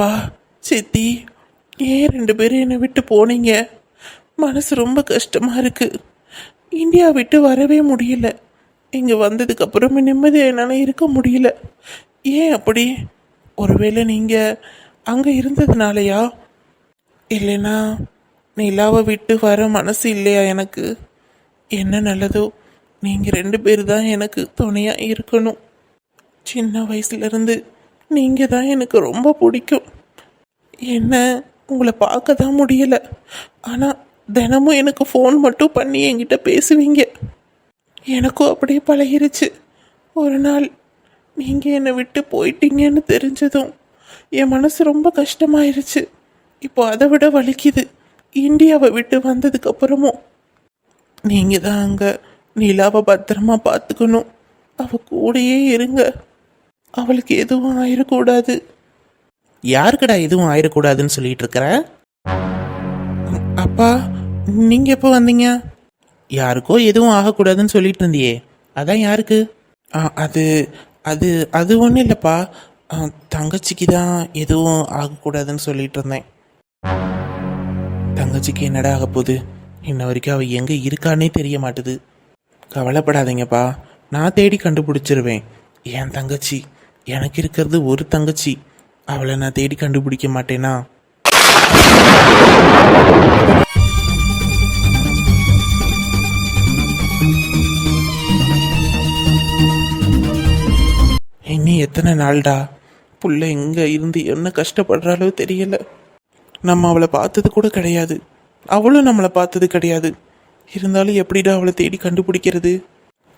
அப்பா, சித்தி, ஏன் 2 பேரும் என்னை விட்டு போனீங்க? மனசு ரொம்ப கஷ்டமாக இருக்குது. இந்தியா விட்டு வரவே முடியல. இங்கே வந்ததுக்கப்புறமே நிம்மதியாக என்னால் இருக்க முடியல. ஏன் அப்படி? ஒருவேளை நீங்கள் அங்கே இருந்ததுனாலயா? இல்லைன்னா நிலாவை விட்டு வர மனசு இல்லையா எனக்கு? என்ன நல்லதோ, நீங்கள் 2 பேர் தான் எனக்கு துணையாக இருக்கணும். சின்ன வயசுலேருந்து நீங்கள் தான் எனக்கு ரொம்ப பிடிக்கும். என்ன உங்களை பார்க்க தான் முடியல, ஆனால் தினமும் எனக்கு ஃபோன் மட்டும் பண்ணி என்கிட்ட பேசுவீங்க. எனக்கும் அப்படியே பழகிருச்சு. ஒரு நாள் நீங்கள் என்னை விட்டு போயிட்டீங்கன்னு தெரிஞ்சதும் என் மனசு ரொம்ப கஷ்டமாயிருச்சு. இப்போ அதை விட வலிக்குது. இந்தியாவை விட்டு வந்ததுக்கப்புறமும் நீங்கள் தான் அங்கே நிலாவை பத்திரமா பார்த்துக்கணும். அவள் கூடயே இருங்க. அவளுக்கு எதுவும் ஆயிடக்கூடாது. யாருக்குடா எதுவும் ஆயிடக்கூடாதுன்னு சொல்லிட்டு இருக்கிற? அப்பா, நீங்கள் எப்போ வந்தீங்க? யாருக்கோ எதுவும் ஆகக்கூடாதுன்னு சொல்லிட்டு இருந்தியே, அதான் யாருக்கு? அது அது அது ஒன்றும் இல்லைப்பா. தங்கச்சிக்கு தான் எதுவும் ஆகக்கூடாதுன்னு சொல்லிட்டு இருந்தேன். தங்கச்சிக்கு என்னடா ஆக போகுது? இன்ன வரைக்கும் அவள் எங்கே இருக்கானே தெரிய மாட்டுது. கவலைப்படாதீங்கப்பா, நான் தேடி கண்டுபிடிச்சிருவேன். என் தங்கச்சி, எனக்கு இருக்கிறது ஒரு தங்கச்சி. அவளை நான் தேடி கண்டுபிடிக்க மாட்டேனா? இனி எத்தனை நாள்டா? புள்ள எங்கே இருந்து என்ன கஷ்டப்படுறாளோ தெரியல. நம்ம அவளை பார்த்தது கூட கிடையாது, அவளும் நம்மளை பார்த்தது கிடையாது. இருந்தாலும் எப்படிடா அவளை தேடி கண்டுபிடிக்கிறது?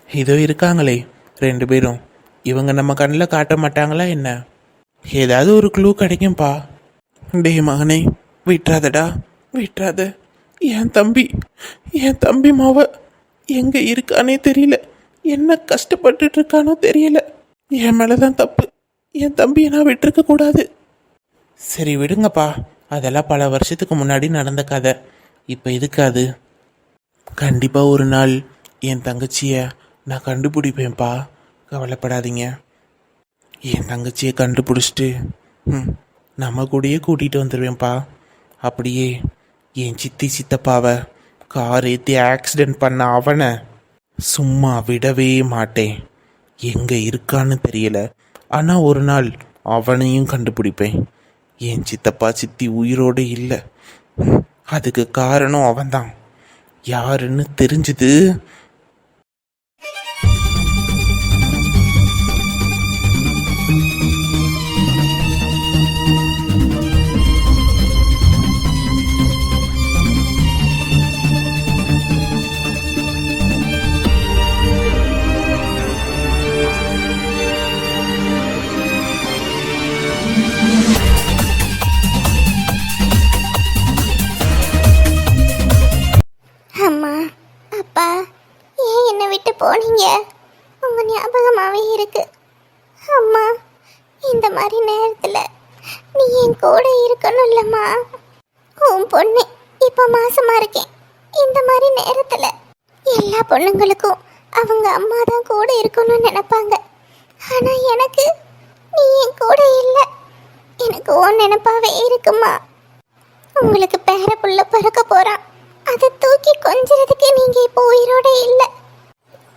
இதோ இருக்காங்களே 2 பேரும், இவங்க நம்ம கண்ணில் காட்ட மாட்டாங்களா என்ன? ஏதாவது ஒரு க்ளூ கிடைக்கும்பா. டே மகனே, விட்டுறாதடா, விட்டுறாத. என் தம்பி மாவ எங்கே இருக்கானே தெரியல, என்ன கஷ்டப்பட்டுட்டு இருக்கானோ தெரியல. என் மேலதான் தப்பு. என் தம்பியை நான் விட்டுருக்க கூடாது. சரி விடுங்கப்பா, அதெல்லாம் பல வருஷத்துக்கு முன்னாடி நடந்த கதை. இப்போ எதுக்கு அது? கண்டிப்பாக ஒரு நாள் என் தங்கச்சியை நான் கண்டுபிடிப்பேன்ப்பா, கவலைப்படாதீங்க. என் தங்கச்சியை கண்டுபிடிச்சிட்டு நம்ம கூடயே கூட்டிகிட்டு வந்துடுவேன்ப்பா. அப்படியே என் சித்தி சித்தப்பாவை கார் ஏற்றி ஆக்சிடெண்ட் பண்ண அவனை சும்மா விடவே மாட்டேன். எங்கே இருக்கான்னு தெரியல, ஆனால் ஒரு நாள் அவனையும் கண்டுபிடிப்பேன். என் சித்தப்பா சித்தி உயிரோடு இல்லை, அதுக்கு காரணம் அவன்தான். யாருன்னு தெரிஞ்சுது. அம்மா, அப்பா, ஏன் என்னை விட்டு போனீங்க? உங்கள் ஞாபகமாகவே இருக்கு. அம்மா, இந்த மாதிரி நேரத்தில் நீ என் கூட இருக்கணும் இல்லைம்மா? உன் பொண்ணு இப்போ மாசமாக இருக்கேன். இந்த மாதிரி நேரத்தில் எல்லா பொண்ணுங்களுக்கும் அவங்க அம்மா தான் கூட இருக்கணும்னு நினைப்பாங்க. ஆனால் எனக்கு நீ என் கூட இல்லை. எனக்கு உன் நினைப்பாவே இருக்குமா? உங்களுக்கு பேர புள்ள பிறக்க போகிறான், அதை தூக்கி கொஞ்சறதுக்கு நீங்க இப்போ உயிரோட இல்லை.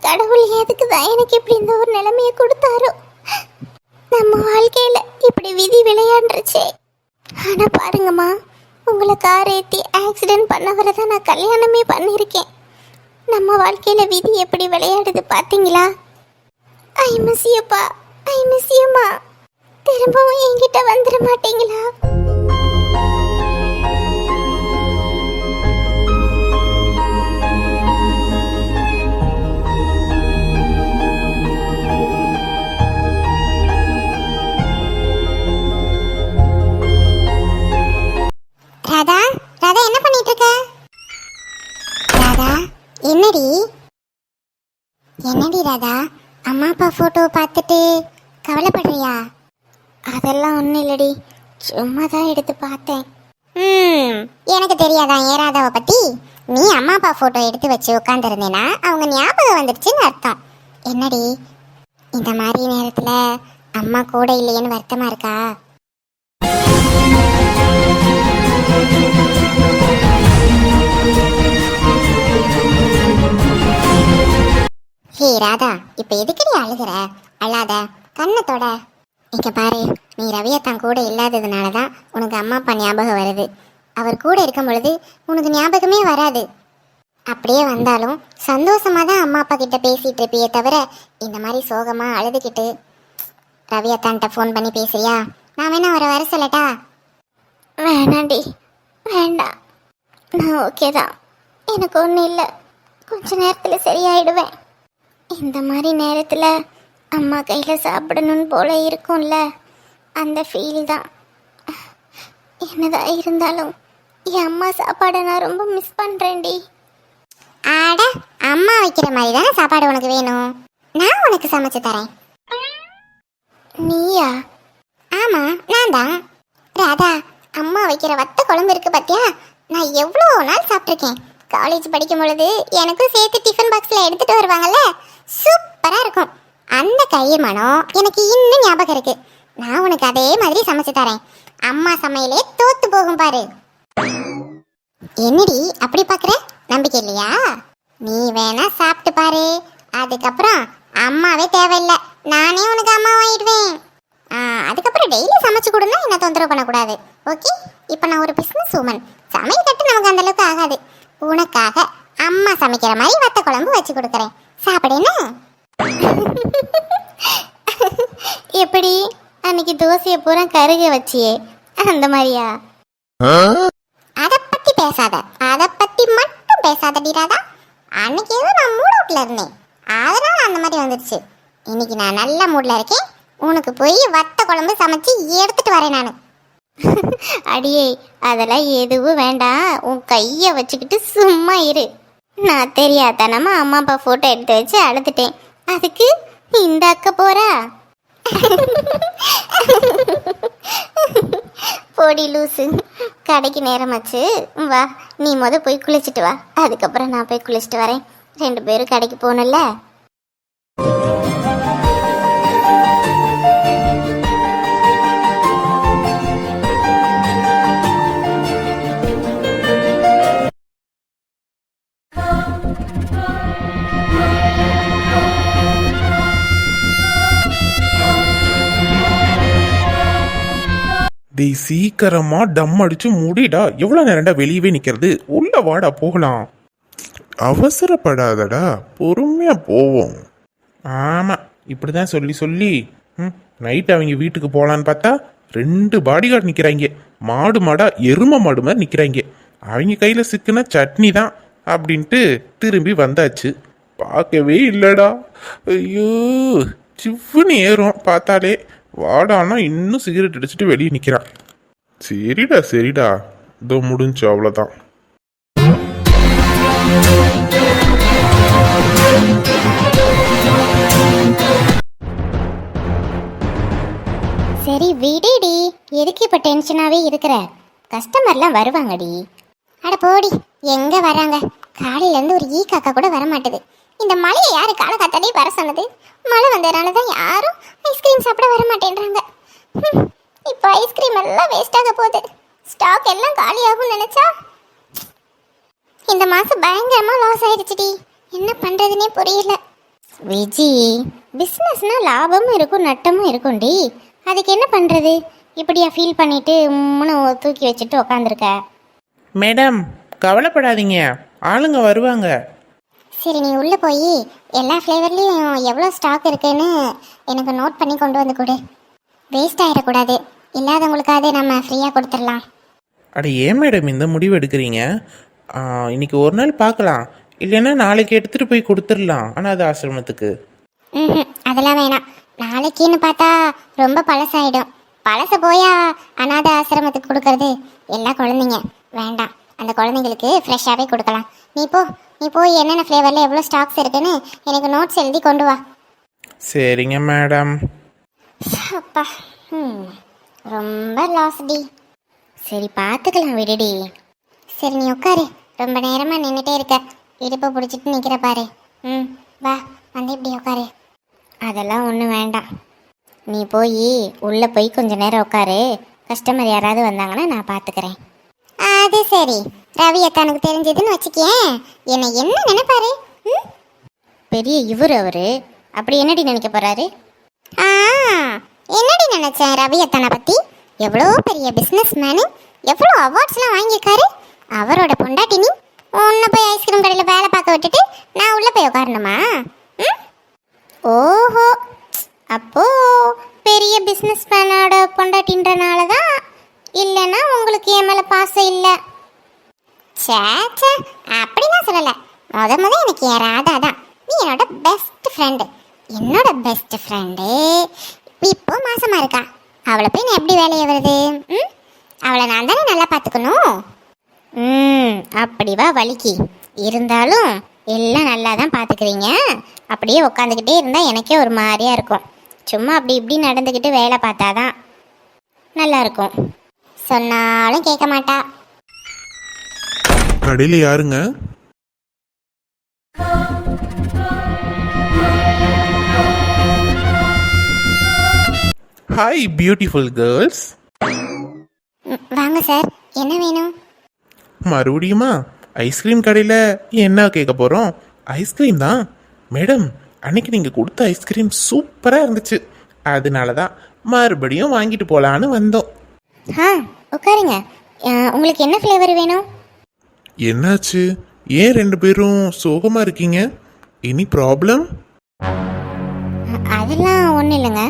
கடவுள் எதுக்கு தான் எனக்கு இப்படி இந்த ஒரு நிலைமையை கொடுத்தாரோ? நம்ம வாழ்க்கையில இப்படி விதி விளையாண்டுருச்சே. ஆனா பாருங்கம்மா, உங்களை கார் ஏற்றி ஆக்சிடென்ட் பண்ணவரை தான் நான் கல்யாணமே பண்ணியிருக்கேன். நம்ம வாழ்க்கையில விதி எப்படி விளையாடுது பார்த்தீங்களா? ஐ மிஸ் யூப்பா, ஐ மிஸ் யூமா. திரும்பவும் என்கிட்ட வந்துட மாட்டீங்களா? ராதா, ராதா, என்ன பண்ணிட்டு இருக்க? ராதா, என்னடி ராதா, அம்மா அப்பா போட்டோ பார்த்துட்டு கவலைப்படுறியா? அதெல்லாம் ஒன்றும் இல்லடி, சும்மா தான் எடுத்து பார்த்தேன். எனக்கு தெரியாதா ஏன் ராதாவை பற்றி? நீ அம்மா அப்பா ஃபோட்டோ எடுத்து வச்சு உட்காந்துருந்தேன்னா அவங்க ஞாபகம் வந்துடுச்சுன்னு அர்த்தம். என்னடி இந்த மாதிரி நேரத்தில் அம்மா கூட இல்லையேன்னு வருத்தமாக இருக்கா? ஹே ராதா, இப்ப எதுக்கடி அழுகிற? அழாத, கண்ணத்தோட. இங்க பாரு, நீ ரவியத்தான் கூட இல்லாததுனால தான் உனக்கு அம்மா அப்பா ஞாபகம் வருது. அவர் கூட இருக்கும் பொழுது உனக்கு ஞாபகமே வராது. அப்படியே வந்தாலும் சந்தோஷமா தான் அம்மா அப்பா கிட்ட பேசிட்டு இருப்பியே தவிர இந்த மாதிரி சோகமா அழுதுகிட்டு. ரவியத்தான்ட்ட ஃபோன் பண்ணி பேசுறியா? நான் வேணா அவரை வர சொல்லட்டா? வேணாண்டி, வேண்டாம், நான் ஓகே தான். எனக்கு ஒன்றும் இல்லை, கொஞ்ச நேரத்தில் சரியாயிடுவேன். இந்த மாதிரி நேரத்தில் அம்மா கையில் சாப்பிடணும்னு போல இருக்கும்ல, அந்த ஃபீல் தான். என்னதான் இருந்தாலும் என் அம்மா சாப்பாடை நான் ரொம்ப மிஸ் பண்ணுறேன்டி. ஆட, அம்மா வைக்கிற மாதிரி தானே சாப்பாடு உனக்கு வேணும், நான் உனக்கு சமைச்சு தரேன். நீயா? ஆமாம், நான் தான். ராதா, அம்மா வைக்கிற வத்த குழம்பு இருக்கு பார்த்தியா, நான் எவ்வளோ நாள் சாப்பிட்ருக்கேன். காலேஜ் படிக்கும் பொழுது எனக்கும் சேர்த்து டிஃபன் பாக்ஸில் எடுத்துகிட்டு வருவாங்கல்ல, சூப்பராக இருக்கும். அந்த கை மனம் எனக்கு இன்னும் ஞாபகம் இருக்கு. நான் உனக்கு அதே மாதிரி சமைச்சு தரேன். அம்மா சமையலே தோத்து போகும் பாரு. என்னடி அப்படி பார்க்குற? நம்பிக்கை இல்லையா? நீ வேணா சாப்பிட்டு பாரு, அதுக்கப்புறம் அம்மாவே தேவையில்லை, நானே உனக்கு அம்மா வாங்கிடுவேன். அதுக்கப்புறம் டெய்லி சமைச்சு கொடுன்னா என்ன தொந்தரவு பண்ணக்கூடாது, ஓகே? இப்போ நான் ஒரு பிஸ்னஸ் உமன், சமையல் கட்டு நமக்கு அந்த அளவுக்கு ஆகாது. உனக்காக அம்மா சமைக்கிற மாதிரி வத்த குழம்பு வச்சு கொடுக்குறேன், சாப்பிடுன்னு. எப்படி அன்னைக்கு தோசையை பூரா கருக வச்சியே, அந்த மாதிரியா? அதை பத்தி பேசாத, அதை பத்தி மட்டும் பேசாதடி ராதா. அன்னைக்கு ஏதோ நான் மூட் அவுட்ல இருந்தேன், அதனால அந்த மாதிரி வந்துடுச்சு. இன்னைக்கு நான் நல்ல மூட்ல இருக்கேன், உனக்கு போய் வத்த குழம்பு சமைச்சு எடுத்துட்டு வரேன் நான். அடியே, அதெல்லாம் எதுவும் வேண்டாம், உன் கையை வச்சுக்கிட்டு சும்மா இரு. நான் தெரியாதனமா அம்மா அப்பா ஃபோட்டோ எடுத்து வச்சு அழுதுட்டேன், அதுக்கு இந்த அக்கா போறா? போடி லூசு, கடைக்கு நேரமாச்சு, வா நீ போய் குளிச்சுட்டு வா, அதுக்கப்புறம் நான் போய் குளிச்சுட்டு வரேன். 2 பேரும் கடைக்கு போகணும்ல. டேய், சீக்கிரமா டம் அடிச்சு முடிடா. எவ்வளோ நேரம்டா வெளியவே நிற்கிறது? உள்ள வாடா போகலாம். அவசரப்படாதடா, பொறுமையா போவோம். ஆமாம், இப்படி தான் சொல்லி சொல்லி நைட் அவங்க வீட்டுக்கு போகலான்னு பார்த்தா 2 பாடிகார்டு நிற்கிறாங்க. மாடு மாடா எரும மாடு மாதிரி நிற்கிறாங்க. அவங்க கையில் சிக்கின சட்னி தான் அப்படின்ட்டு திரும்பி வந்தாச்சு. பார்க்கவே இல்லைடா. ஐயோ, சிவ்வுன்னு ஏறும் பார்த்தாலே. வாடானா இன்னும் சிகரெட் அடிச்சுட்டு வெளியே நிற்கிறான். சரிடா சரிடா, இதோ முடிஞ்சு, அவ்வளோதான். சரி விடுடி, எதுக்கு இப்போ டென்ஷனாகவே இருக்கிற? கஸ்டமர்லாம் வருவாங்கடி. அட போடி, எங்கே வராங்க? காலையிலேருந்து ஒரு காக்கா கூட வர மாட்டுது. இந்த மழையை யாரு காலக்காத்தாலே வர சொன்னது? மழை வந்ததுனால தான் யாரும் ஐஸ்கிரீம் சாப்பிட வர மாட்டேன்றாங்க. இப்போ ஐஸ்கிரீம் எல்லாம் வேஸ்ட் ஆக போகுது. ஸ்டாக் எல்லாம் காலியாகும் நினைச்சா இந்த மாதம் பயங்கரமாக லாஸ் ஆயிடுச்சுடி. என்ன பண்ணுறதுனே புரியல. விஜி, பிஸ்னஸ்னால் லாபமும் இருக்கும் நட்டமும் இருக்கும்டி. அதுக்கு என்ன பண்ணுறது? இப்படியா ஃபீல் பண்ணிட்டு தூக்கி வச்சுட்டு உக்காந்துருக்க? மேடம், கவலைப்படாதீங்க, ஆளுங்க வருவாங்க. சரி, நீ உள்ளே போய் எல்லா ஃப்ளேவர்லேயும் எவ்வளோ ஸ்டாக் இருக்குன்னு எனக்கு நோட் பண்ணி கொண்டு வந்து கொடு. வேஸ்ட் ஆகிடக்கூடாது, இல்லாதவங்களுக்காவது நம்ம ஃப்ரீயாக கொடுத்துடலாம். அட ஏன் மேடம் இந்த முடிவு எடுக்கிறீங்க? இன்னைக்கு ஒரு நாள் பார்க்கலாம், இல்லைன்னா நாளைக்கு எடுத்துகிட்டு போய் கொடுத்துடலாம் அனாதை ஆசிரமத்துக்கு. அதெல்லாம் வேணாம், நாளைக்குன்னு பார்த்தா ரொம்ப பழசாயிடும். பழச போயா அனாதை ஆசிரமத்துக்கு கொடுக்கறது? எல்லா குழந்தைங்க வேண்டாம், அந்த குழந்தைங்களுக்கு ஃப்ரெஷ்ஷாகவே கொடுக்கலாம். நீ போய் என்னென்ன ஃப்ளேவரில் எவ்வளோ ஸ்டாக்ஸ் இருக்குன்னு எனக்கு நோட்ஸ் எழுதி கொண்டு வா. சரிங்க மேடம். அப்பா, ரொம்ப லாஸ் டி. சரி, பார்த்துக்கலாம் விடுடி. சரி, நீ உட்காரு, ரொம்ப நேரமாக நின்றுட்டே இருக்க, இடுப்பை பிடிச்சிட்டு நிற்கிற பாரு. வா, வந்து இப்படி உட்காரு. அதெல்லாம் ஒன்றும் வேண்டாம், நீ போய் உள்ளே போய் கொஞ்ச நேரம் உட்காரு. கஸ்டமர் யாராவது வந்தாங்கன்னா நான் பார்த்துக்கிறேன். அது சரி, ரவி அத்தானுக்கு தெரிஞ்சதுன்னு வச்சுக்கேன், என்னை என்ன நினைப்பாரு? ம்? பெரிய இவர் அவரு அப்படி என்னடி நினைக்க போறாரு? ஆ, என்னடி நினைச்சேன் ரவி அத்தானை பத்தி? எவ்வளோ பெரிய பிஸ்னஸ் மேனு, எவ்வளோ அவார்ட்ஸ்லாம் வாங்கியிருக்காரு. அவரோட பொண்டாட்டி நீ உன்னை போய் ஐஸ்கிரீம் கடையில் வேலை பார்க்க விட்டுட்டு நான் உள்ளே போய் உட்காரணுமா? ம்? ஓஹோ, அப்போ பெரிய பிஸ்னஸ் மேனோட பொண்டாட்டின்றனால தான், இல்லைன்னா உங்களுக்கு என் மேலே பாசம் இல்லை. சே, அப்படிலாம் சொல்லலை. முத எனக்கு என் ராதா தான். நீ என்னோட பெஸ்ட் ஃப்ரெண்டு. என்னோட பெஸ்ட் ஃப்ரெண்டு இப்போ மாசமா இருக்கா. அவளை போய் நான் எப்படி வேலையை வருது? ம், அவளை நான் தானே நல்லா பார்த்துக்கணும். அப்படிவா வலிக்கு இருந்தாலும் எல்லாம் நல்லா தான் பார்த்துக்கிறீங்க. அப்படியே உட்காந்துக்கிட்டே இருந்தால் எனக்கே ஒரு மாதிரியா இருக்கும். சும்மா அப்படி இப்படி நடந்துக்கிட்டு வேலை பார்த்தாதான் நல்லா இருக்கும். சொன்னாலும் கேட்க மாட்டா. கடையில் யாருங்க? Hi beautiful girls. வாங்க சார், என்ன வேணும்? மறுபடியுமா ஐஸ்கிரீம் கடையில் என்ன கேட்க போகிறோம்? ஐஸ்கிரீம் தான் மேடம். அன்னைக்கு நீங்கள் கொடுத்த ஐஸ்கிரீம் சூப்பராக இருந்துச்சு, அதனால தான் மறுபடியும் வாங்கிட்டு போகலான்னு வந்தோம். ஆ, உட்காருங்க. உங்களுக்கு என்ன ஃப்ளேவர் வேணும்? என்னாச்சு? ஏன் ரெண்டு பேரும் சோகமாக இருக்கீங்க? Any problem? அதெல்லாம் ஒன்றும் இல்லைங்க,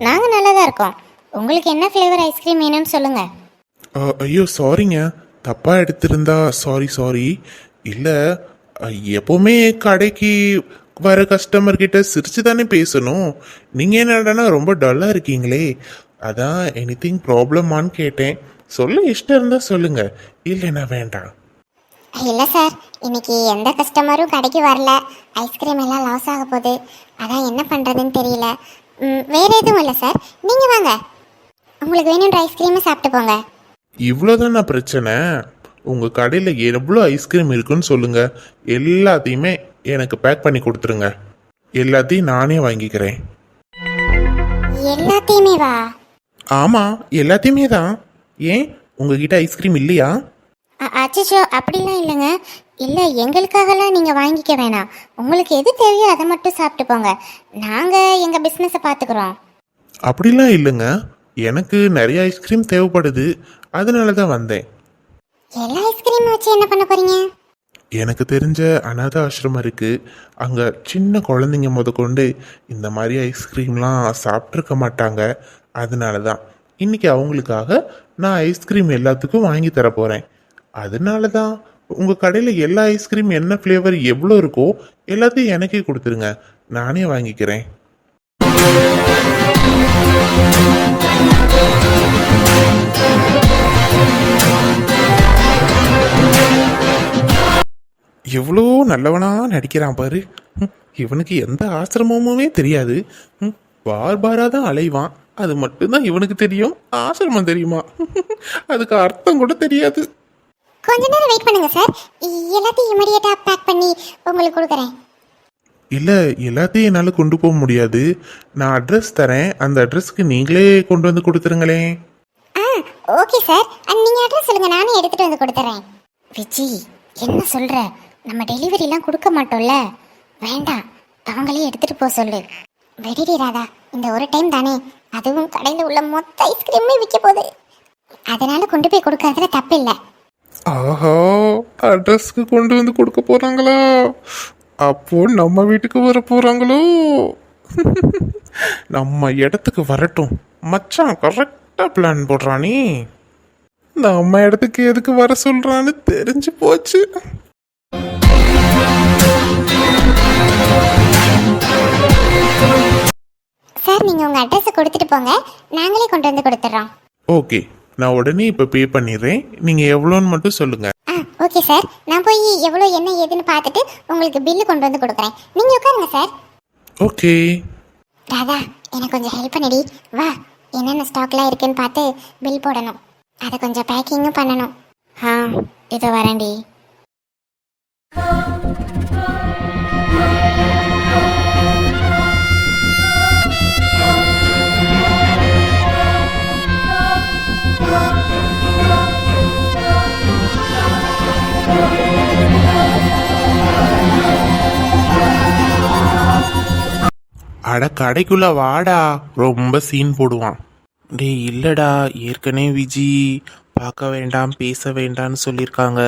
நாங்கள் நல்லா தான் இருக்கோம். உங்களுக்கு என்ன ஃப்ளேவர் ஐஸ்கிரீம் வேணும்னு சொல்லுங்கள். ஐயோ சாரிங்க, தப்பாக எடுத்திருந்தா சாரி. இல்லை, எப்போவுமே கடைக்கு வர கஸ்டமர் கிட்ட சிரிச்சு தானே பேசணும். நீங்கள் என்னடானா ரொம்ப டல்லாக இருக்கீங்களே, அதான் எனிதிங் ப்ராப்ளமான்னு கேட்டேன். சொல்ல இஷ்டம் இருந்தால் சொல்லுங்க, இல்லைன்னா வேண்டாம். இல்லை சார், இன்னைக்கு எந்த கஸ்டமரும் கடைக்கு வரல. ஐஸ்கிரீம் எல்லாம் லாஸ் ஆக போகுது, அதான் என்ன பண்ணுறதுன்னு தெரியல. வேற எதுவும் இல்லை சார், நீங்கள் வாங்க, உங்களுக்கு வேணுன்ற ஐஸ்கிரீமை சாப்பிட்டு போங்க. இவ்வளோதானா பிரச்சனை? உங்கள் கடையில் எவ்வளோ ஐஸ்கிரீம் இருக்குன்னு சொல்லுங்க, எல்லாத்தையுமே எனக்கு பேக் பண்ணி கொடுத்துருங்க. எல்லாத்தையும் நானே வாங்கிக்கிறேன். எல்லாத்தையுமே வா? ஆமாம், எல்லாத்தையுமே தான். ஏன் உங்ககிட்ட ஐஸ்கிரீம் இல்லையா? அச்சோ, அப்படிலாம் இல்லைங்க. இல்லை, எங்களுக்காகலாம் நீங்கள் வாங்கிக்க வேணாம். உங்களுக்கு எது தேவையோ அதை மட்டும் சாப்பிட்டு போங்க. நாங்கள் எங்கள் பிஸ்னஸை பார்த்துக்குறோம். அப்படிலாம் இல்லைங்க, எனக்கு நிறைய ஐஸ்கிரீம் தேவைப்படுது, அதனால தான் வந்தேன். எல்லா ஐஸ்கிரீமும் வச்சு என்ன பண்ண போறீங்க? எனக்கு தெரிஞ்ச அனாத ஆசிரமம் இருக்குது, அங்கே சின்ன குழந்தைங்க முதற்கொண்டு இந்த மாதிரி ஐஸ்கிரீம்லாம் சாப்பிட்ருக்க மாட்டாங்க. அதனால தான் இன்றைக்கி அவங்களுக்காக நான் ஐஸ்கிரீம் எல்லாத்துக்கும் வாங்கி தர போகிறேன். அதனால தான் உங்கள் கடையில் எல்லா ஐஸ்கிரீம் என்ன ஃப்ளேவர் எவ்வளோ இருக்கோ எல்லாத்தையும் எனக்கே கொடுத்துருங்க, நானே வாங்கிக்கிறேன். எவ்வளோ நல்லவனா நடிக்கிறான் பாரு. இவனுக்கு எந்த ஆசிரமமுமே தெரியாது. பாராக தான் அலைவான், அது மட்டும்தான் இவனுக்கு தெரியும். ஆசிரமம் தெரியுமா? அதுக்கு அர்த்தம் கூட தெரியாது. கொஞ்ச நேரம் வெயிட் பண்ணுங்க சார், எல்லாத்தையும் இமிடியேட்டா பேக் பண்ணி உங்களுக்கு கொடுக்குறேன். இல்லை, எல்லாத்தையும் என்னால் கொண்டு போக முடியாது. நான் அட்ரஸ் தரேன், அந்த அட்ரஸ்க்கு நீங்களே கொண்டு வந்து கொடுத்துருங்களேன். ஓகே சார், நீங்கள் அட்ரஸ் சொல்லுங்கள், நானே எடுத்துகிட்டு வந்து கொடுத்துட்றேன். விஜி, என்ன சொல்கிற? நம்ம டெலிவரிலாம் கொடுக்க மாட்டோம்ல. வேண்டாம், அவங்களே எடுத்துகிட்டு போக சொல்லு. வெடிடி ராதா, இந்த ஒரு டைம் தானே, அதுவும் கடையில் உள்ள மொத்த ஐஸ்கிரீமே விற்க போகுது, அதனால கொண்டு போய் கொடுக்கறதுல தப்பு இல்லை. ஆஹா, அட்ரஸ்க்கு கொண்டு வந்து கொடுக்க போகிறாங்களா? அப்போ நம்ம வீட்டுக்கு வர போகிறாங்களோ? நம்ம இடத்துக்கு வரட்டும். மச்சான் கரெக்டாக பிளான் போடுறானே. நம்ம இடத்துக்கு எதுக்கு வர சொல்கிறான்னு தெரிஞ்சு போச்சு. சார், நீங்கள் உங்கள் அட்ரஸை கொடுத்துட்டு போங்க, நாங்களே கொண்டு வந்து கொடுத்துட்றோம். ஓகே, நான் உடனே இப்போ பே பண்ணிடுறேன். நீங்கள் எவ்வளோன்னு மட்டும் சொல்லுங்கள். ஓகே சார், நான் போய் எவ்வளோ என்ன ஏதுன்னு பார்த்துட்டு உங்களுக்கு பில்லு கொண்டு வந்து கொடுக்குறேன். நீங்கள் உட்காருங்க சார். ஓகே. ராதா, எனக்கு கொஞ்சம் ஹெல்ப் பண்ணடி. வா, என்னென்ன ஸ்டாக்லாம் இருக்குன்னு பார்த்து பில் போடணும், அதை கொஞ்சம் பேக்கிங்கும் பண்ணணும். இதோ வரேன்டி. அட கடைக்குள்ள வாடா, ரொம்ப சீன் போடுவான். டேய் இல்லடா, ஏற்கனவே விஜி பார்க்க வேண்டாம் பேச வேண்டாம்னு சொல்லியிருக்காங்க.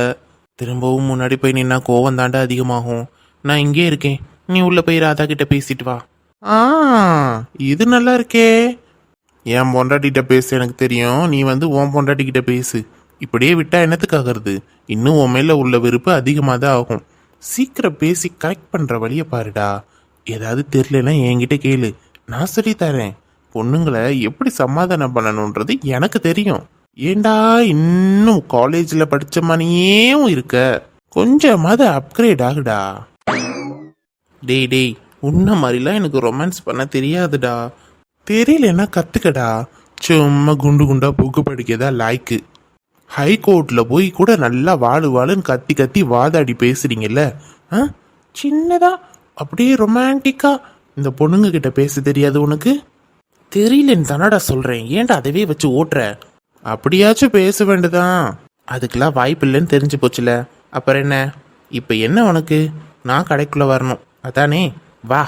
திரும்பவும் முன்னாடி போய் நின்னா கோவம் தாண்டா அதிகமாகும். நான் இங்கே இருக்கேன், நீ உள்ள போய் ராதா கிட்ட பேசிட்டு வா. ஆ, இது நல்லா இருக்கே. என் பொண்டாட்டிகிட்ட பேச எனக்கு தெரியும், நீ வந்து உன் பொண்டாட்டிக்கிட்ட பேசு. இப்படியே விட்டா என்னத்துக்காகிறது? இன்னும் உன் மேல உள்ள வெறுப்பு அதிகமாக தான் ஆகும். சீக்கிரம் பேசி கரெக்ட் பண்ற வழியை பாருடா. ஏதாவது தெரியலன்னா என்கிட்ட கேளு, நான் சொல்லி தரேன். பொண்ணுங்களை எப்படி சமாதானம் பண்ணணுன்றது எனக்கு தெரியும். ஏண்டா இன்னும் காலேஜ்ல படிச்ச மாதிரியும் இருக்க, கொஞ்சமாவது அப்கிரேட் ஆகுடா. டேய் டேய், உன்ன மாதிரிலாம் எனக்கு ரொமான்ஸ் பண்ண தெரியாதுடா. தெரியலன்னா கத்துக்கடா. சும்மா குண்டு குண்டா புக்கு படிக்கதா லாய்க்கு. ஹைகோர்ட்ல போய் கூட நல்லா வாழுன்னு கத்தி கத்தி வாதாடி பேசுறீங்கல்ல. சின்னதா அப்படியே ரொமான்டிக்கா இந்த பொண்ணுங்க கிட்ட பேச தெரியாது உனக்கு? தெரியலன்னு தானடா சொல்றேன், ஏன்டா அதவே வச்சு ஓட்டுற? அப்படியாச்சும் பேச வேண்டியதான். அதுக்கெல்லாம் வாய்ப்பு இல்லைன்னு தெரிஞ்சு போச்சுல, அப்புறம் என்ன? இப்ப என்ன உனக்கு? நான் கடைக்குள்ள வரணும் அதானே? வா.